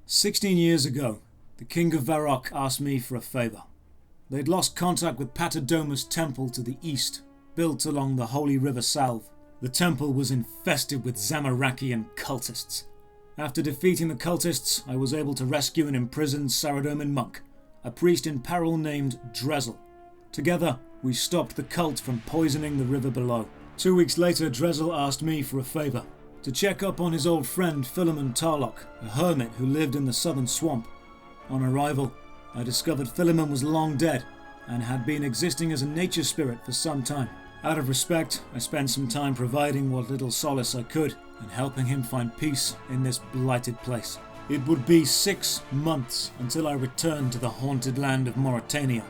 16 years ago, the King of Varrock asked me for a favour. They'd lost contact with Patadomus Temple to the east, built along the Holy River Salve. The temple was infested with Myreque cultists. After defeating the cultists, I was able to rescue an imprisoned Saradomin monk, a priest in peril named Drezel. Together, we stopped the cult from poisoning the river below. 2 weeks later, Drezel asked me for a favour. To check up on his old friend Philemon Tarlock, a hermit who lived in the southern swamp. On arrival, I discovered Philemon was long dead and had been existing as a nature spirit for some time. Out of respect, I spent some time providing what little solace I could and helping him find peace in this blighted place. It would be 6 months until I returned to the haunted land of Mauritania.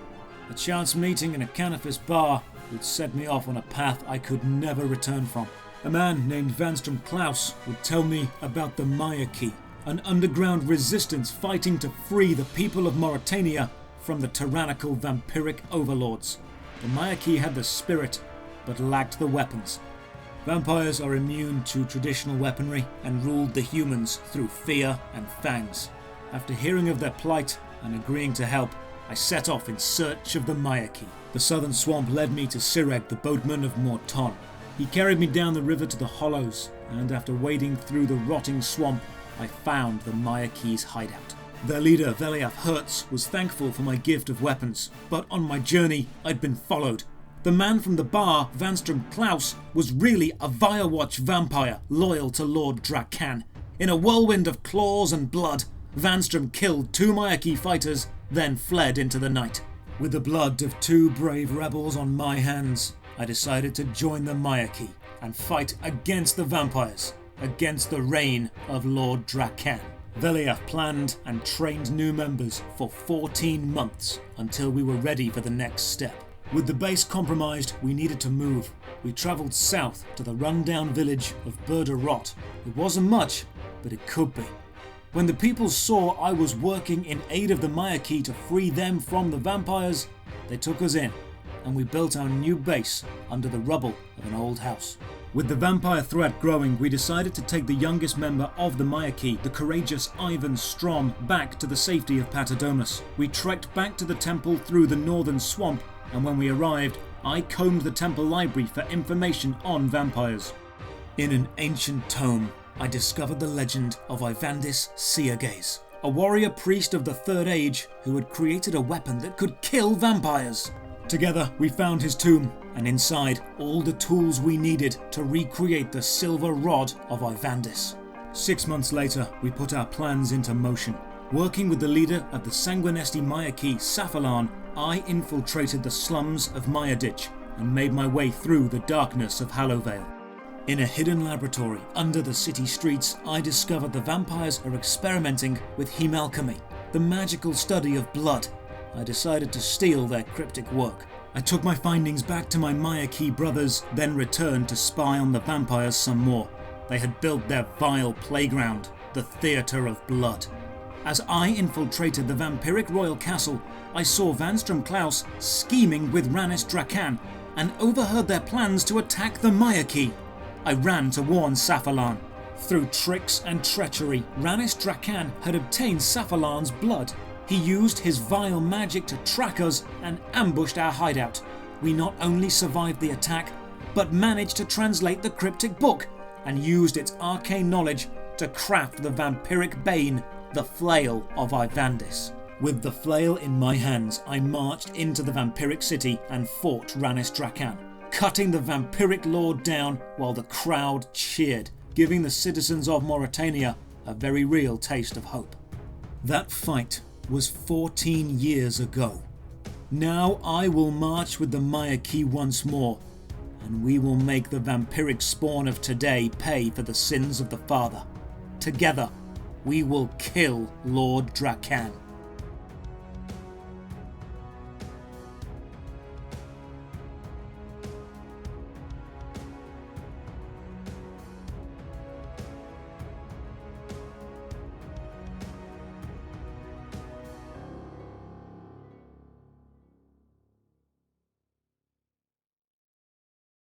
A chance meeting in a cannabis bar would set me off on a path I could never return from. A man named Vanstrom Klaus would tell me about the Myreque, an underground resistance fighting to free the people of Mauritania from the tyrannical vampiric overlords. The Myreque had the spirit, but lacked the weapons. Vampires are immune to traditional weaponry and ruled the humans through fear and fangs. After hearing of their plight and agreeing to help, I set off in search of the Myreque. The southern swamp led me to Sireg, the boatman of Morton. He carried me down the river to the hollows, and after wading through the rotting swamp, I found the Myreque's hideout. Their leader, Veliath Hertz, was thankful for my gift of weapons, but on my journey, I'd been followed. The man from the bar, Vanstrom Klaus, was really a Firewatch vampire loyal to Lord Drakan. In a whirlwind of claws and blood, Vanstrom killed 2 Myreque fighters, then fled into the night. With the blood of 2 brave rebels on my hands, I decided to join the Myreque and fight against the vampires, against the reign of Lord Drakan. Veliath planned and trained new members for 14 months until we were ready for the next step. With the base compromised, we needed to move. We travelled south to the rundown village of Burderot. It wasn't much, but it could be. When the people saw I was working in aid of the Myreque to free them from the vampires, they took us in, and we built our new base under the rubble of an old house. With the vampire threat growing, we decided to take the youngest member of the Myreque, the courageous Ivan Strom, back to the safety of Patadomus. We trekked back to the temple through the northern swamp, and when we arrived, I combed the temple library for information on vampires. In an ancient tome, I discovered the legend of Ivandis Seergaze, a warrior priest of the Third Age who had created a weapon that could kill vampires. Together, we found his tomb, and inside, all the tools we needed to recreate the silver rod of Ivandis. 6 months later, we put our plans into motion. Working with the leader of the Sanguinesti Myreque, Safalan, I infiltrated the slums of Myrditch and made my way through the darkness of Hallowvale. In a hidden laboratory under the city streets, I discovered the vampires are experimenting with hemalchemy, the magical study of blood. I decided to steal their cryptic work. I took my findings back to my Myreque brothers, then returned to spy on the vampires some more. They had built their vile playground, the Theatre of Blood. As I infiltrated the vampiric royal castle, I saw Vanstrom Klaus scheming with Ranis Drakan and overheard their plans to attack the Myreque. I ran to warn Safalan. Through tricks and treachery, Ranis Drakan had obtained Safalan's blood. He used his vile magic to track us and ambushed our hideout. We not only survived the attack, but managed to translate the cryptic book and used its arcane knowledge to craft the vampiric bane, the Flail of Ivandis. With the flail in my hands, I marched into the vampiric city and fought Ranis Drakan, cutting the vampiric lord down while the crowd cheered, giving the citizens of Mauritania a very real taste of hope. That fight was 14 years ago. Now I will march with the Myreque once more, and we will make the vampiric spawn of today pay for the sins of the father. Together, we will kill Lord Drakan.